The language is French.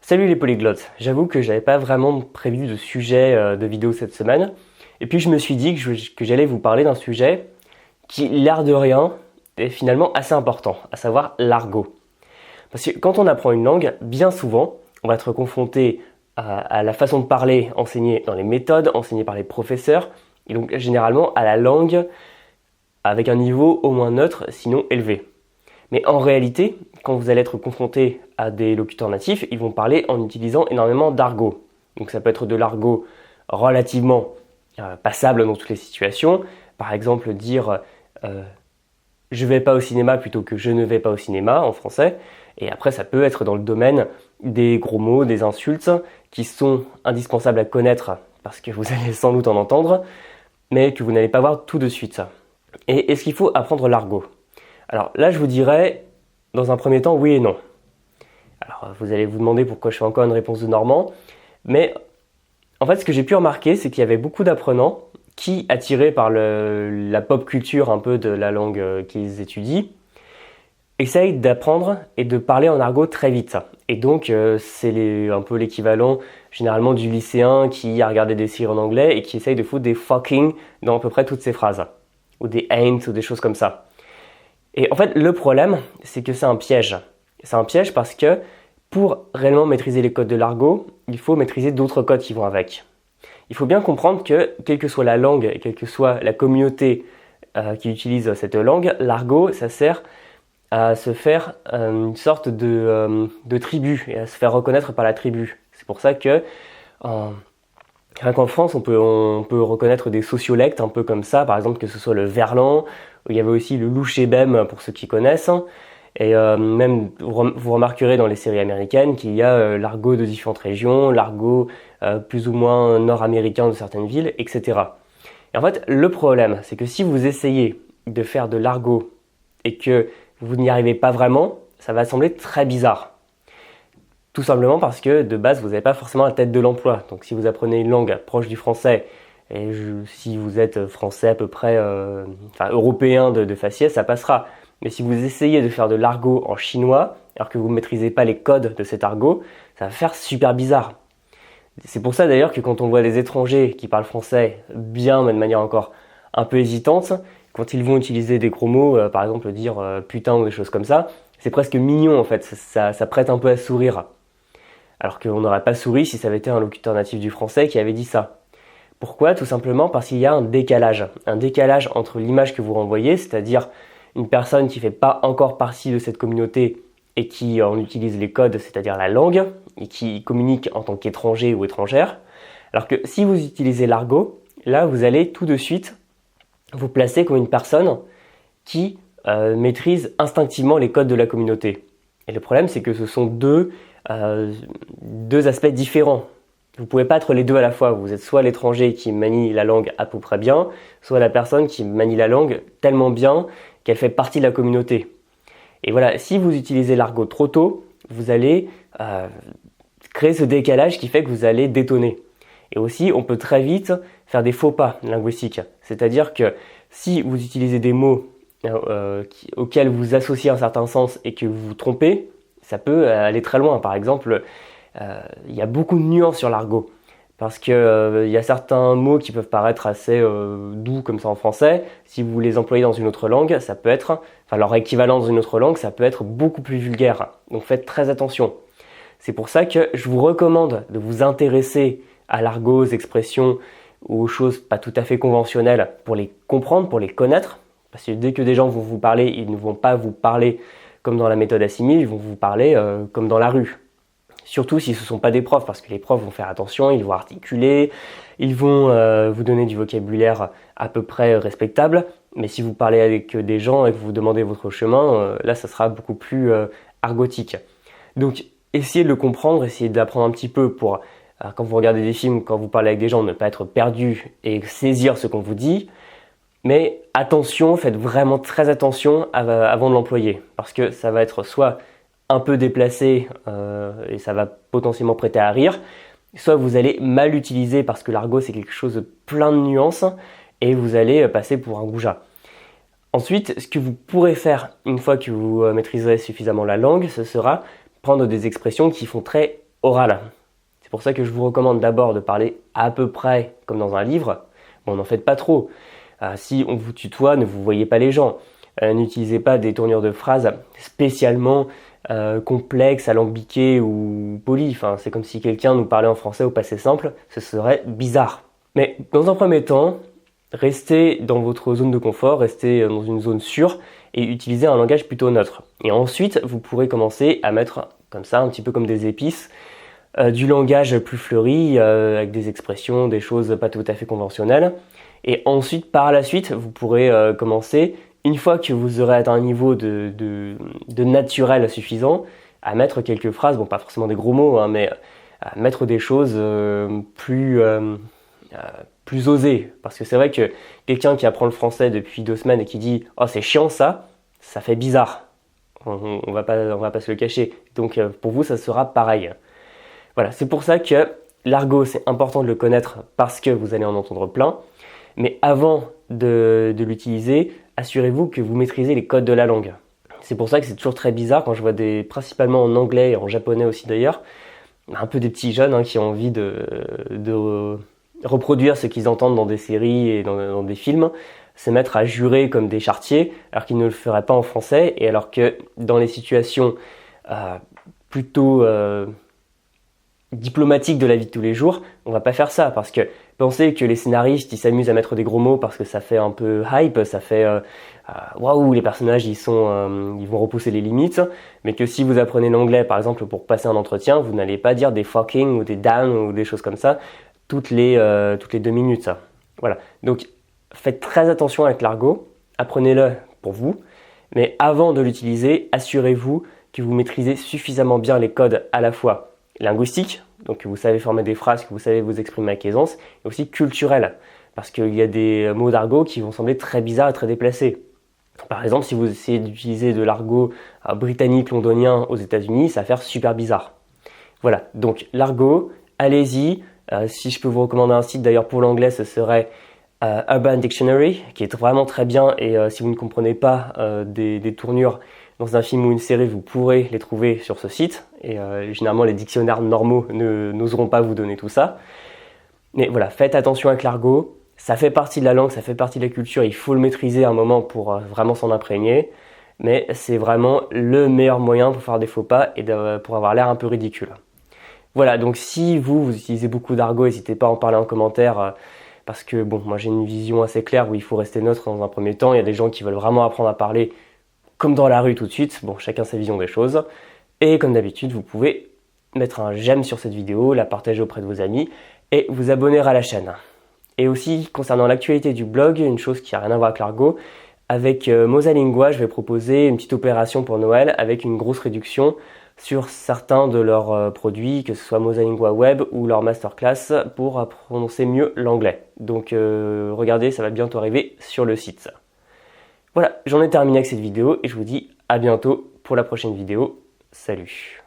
Salut les polyglottes, j'avoue que j'avais pas vraiment prévu de sujet de vidéo cette semaine. Et puis je me suis dit que j'allais vous parler d'un sujet qui, l'air de rien, est finalement assez important, à savoir l'argot. Parce que quand on apprend une langue, bien souvent, on va être confronté à la façon de parler enseignée dans les méthodes, enseignées par les professeurs, et donc généralement à la langue avec un niveau au moins neutre, sinon élevé. Mais en réalité, quand vous allez être confronté à des locuteurs natifs, ils vont parler en utilisant énormément d'argot. Donc ça peut être de l'argot relativement passable dans toutes les situations. Par exemple, dire je vais pas au cinéma plutôt que je ne vais pas au cinéma en français. Et après, ça peut être dans le domaine des gros mots, des insultes qui sont indispensables à connaître parce que vous allez sans doute en entendre, mais que vous n'allez pas voir tout de suite. Et est-ce qu'il faut apprendre l'argot ? Alors là, je vous dirais, dans un premier temps, oui et non. Alors vous allez vous demander pourquoi je fais encore une réponse de Normand, mais en fait, ce que j'ai pu remarquer, c'est qu'il y avait beaucoup d'apprenants qui, attirés par la pop culture un peu de la langue qu'ils étudient, essayent d'apprendre et de parler en argot très vite. Et donc, c'est un peu l'équivalent généralement du lycéen qui a regardé des séries en anglais et qui essaye de foutre des fucking dans à peu près toutes ses phrases, ou des ain't ou des choses comme ça. Et en fait, le problème, c'est que c'est un piège. C'est un piège parce que pour réellement maîtriser les codes de l'argot, il faut maîtriser d'autres codes qui vont avec. Il faut bien comprendre que, quelle que soit la langue et quelle que soit la communauté qui utilise cette langue, l'argot, ça sert à se faire une sorte de tribu et à se faire reconnaître par la tribu. C'est pour ça que rien qu'en France, on peut reconnaître des sociolectes un peu comme ça, par exemple que ce soit le verlan, il y avait aussi le louchébem pour ceux qui connaissent, et même vous remarquerez dans les séries américaines qu'il y a l'argot de différentes régions, l'argot plus ou moins nord-américain de certaines villes, etc. Et en fait, le problème, c'est que si vous essayez de faire de l'argot et que vous n'y arrivez pas vraiment, ça va sembler très bizarre. Tout simplement parce que de base, vous n'avez pas forcément la tête de l'emploi. Donc si vous apprenez une langue proche du français, et si vous êtes français à peu près, européen de faciès, ça passera. Mais si vous essayez de faire de l'argot en chinois, alors que vous ne maîtrisez pas les codes de cet argot, ça va faire super bizarre. C'est pour ça d'ailleurs que quand on voit des étrangers qui parlent français bien, mais de manière encore un peu hésitante, quand ils vont utiliser des gros mots, par exemple dire putain ou des choses comme ça, c'est presque mignon en fait, ça prête un peu à sourire. Alors qu'on n'aurait pas souri si ça avait été un locuteur natif du français qui avait dit ça. Pourquoi ? Tout simplement parce qu'il y a un décalage entre l'image que vous renvoyez, c'est-à-dire une personne qui ne fait pas encore partie de cette communauté et qui en utilise les codes, c'est-à-dire la langue, et qui communique en tant qu'étranger ou étrangère. Alors que si vous utilisez l'argot, là vous allez tout de suite vous placer comme une personne qui maîtrise instinctivement les codes de la communauté. Et le problème, c'est que ce sont deux aspects différents. Vous ne pouvez pas être les deux à la fois. Vous êtes soit l'étranger qui manie la langue à peu près bien, soit la personne qui manie la langue tellement bien qu'elle fait partie de la communauté. Et voilà, si vous utilisez l'argot trop tôt, vous allez créer ce décalage qui fait que vous allez détonner. Et aussi, on peut très vite faire des faux pas linguistiques. C'est-à-dire que si vous utilisez des mots auxquels vous associez un certain sens et que vous vous trompez, ça peut aller très loin. Par exemple, il y a beaucoup de nuances sur l'argot. Parce que y a certains mots qui peuvent paraître assez doux comme ça en français. Si vous les employez dans une autre langue, ça peut être, leur équivalent dans une autre langue, ça peut être beaucoup plus vulgaire. Donc faites très attention. C'est pour ça que je vous recommande de vous intéresser à l'argot, aux expressions ou aux choses pas tout à fait conventionnelles pour les comprendre, pour les connaître. Parce que dès que des gens vont vous parler, ils ne vont pas vous parler comme dans la méthode assimile, ils vont vous parler comme dans la rue. Surtout si ce ne sont pas des profs, parce que les profs vont faire attention, ils vont articuler, ils vont vous donner du vocabulaire à peu près respectable. Mais si vous parlez avec des gens et que vous demandez votre chemin, là ça sera beaucoup plus argotique. Donc essayez de le comprendre, essayez d'apprendre un petit peu pour, quand vous regardez des films, quand vous parlez avec des gens, ne pas être perdu et saisir ce qu'on vous dit. Mais attention, faites vraiment très attention avant de l'employer, parce que ça va être soit un peu déplacé et ça va potentiellement prêter à rire, soit vous allez mal l'utiliser parce que l'argot c'est quelque chose de plein de nuances et vous allez passer pour un goujat. Ensuite, ce que vous pourrez faire une fois que vous maîtriserez suffisamment la langue, ce sera prendre des expressions qui font très orale. C'est pour ça que je vous recommande d'abord de parler à peu près comme dans un livre. Bon, n'en faites pas trop. Si on vous tutoie, ne vous voyez pas les gens. N'utilisez pas des tournures de phrases spécialement complexes, alambiquées ou polies. Enfin, c'est comme si quelqu'un nous parlait en français au passé simple, ce serait bizarre. Mais dans un premier temps, restez dans votre zone de confort, restez dans une zone sûre et utilisez un langage plutôt neutre. Et ensuite, vous pourrez commencer à mettre comme ça, un petit peu comme des épices, du langage plus fleuri, avec des expressions, des choses pas tout à fait conventionnelles. Et ensuite, par la suite, vous pourrez commencer, une fois que vous aurez atteint un niveau de naturel suffisant, à mettre quelques phrases, bon pas forcément des gros mots, hein, mais à mettre des choses plus osées. Parce que c'est vrai que quelqu'un qui apprend le français depuis 2 semaines et qui dit « Oh c'est chiant ça », ça fait bizarre. On va pas se le cacher. Donc pour vous, ça sera pareil. Voilà, c'est pour ça que l'argot, c'est important de le connaître parce que vous allez en entendre plein. Mais avant de l'utiliser, assurez-vous que vous maîtrisez les codes de la langue. C'est pour ça que c'est toujours très bizarre quand je vois principalement en anglais et en japonais aussi d'ailleurs, un peu des petits jeunes qui ont envie de reproduire ce qu'ils entendent dans des séries et dans des films, se mettre à jurer comme des charretiers alors qu'ils ne le feraient pas en français et alors que dans les situations plutôt diplomatiques de la vie de tous les jours, on va pas faire ça parce que pensez que les scénaristes ils s'amusent à mettre des gros mots parce que ça fait un peu hype, ça fait waouh, les personnages ils vont repousser les limites, mais que si vous apprenez l'anglais par exemple pour passer un entretien, vous n'allez pas dire des fucking ou des damn ou des choses comme ça toutes les 2 minutes ça. Voilà. Donc faites très attention avec l'argot, apprenez-le pour vous, mais avant de l'utiliser, assurez-vous que vous maîtrisez suffisamment bien les codes à la fois linguistique, donc que vous savez former des phrases, que vous savez vous exprimer avec aisance, et aussi culturel, parce qu'il y a des mots d'argot qui vont sembler très bizarres et très déplacés. Par exemple, si vous essayez d'utiliser de l'argot britannique, londonien aux États-Unis, ça va faire super bizarre. Voilà, donc l'argot, allez-y. Si je peux vous recommander un site, d'ailleurs pour l'anglais, ce serait Urban Dictionary, qui est vraiment très bien, et si vous ne comprenez pas des tournures dans un film ou une série, vous pourrez les trouver sur ce site. Et généralement, les dictionnaires normaux n'oseront pas vous donner tout ça. Mais voilà, faites attention avec l'argot. Ça fait partie de la langue, ça fait partie de la culture. Il faut le maîtriser à un moment pour vraiment s'en imprégner. Mais c'est vraiment le meilleur moyen pour faire des faux pas et pour avoir l'air un peu ridicule. Voilà, donc si vous utilisez beaucoup d'argot, n'hésitez pas à en parler en commentaire. Parce que bon, moi j'ai une vision assez claire où il faut rester neutre dans un premier temps. Il y a des gens qui veulent vraiment apprendre à parler comme dans la rue tout de suite, bon, chacun sa vision des choses. Et comme d'habitude, vous pouvez mettre un j'aime sur cette vidéo, la partager auprès de vos amis et vous abonner à la chaîne. Et aussi, concernant l'actualité du blog, une chose qui n'a rien à voir avec l'argot, avec Mosalingua, je vais proposer une petite opération pour Noël avec une grosse réduction sur certains de leurs produits, que ce soit Mosalingua Web ou leur masterclass, pour prononcer mieux l'anglais. Donc regardez, ça va bientôt arriver sur le site. Voilà, j'en ai terminé avec cette vidéo et je vous dis à bientôt pour la prochaine vidéo. Salut!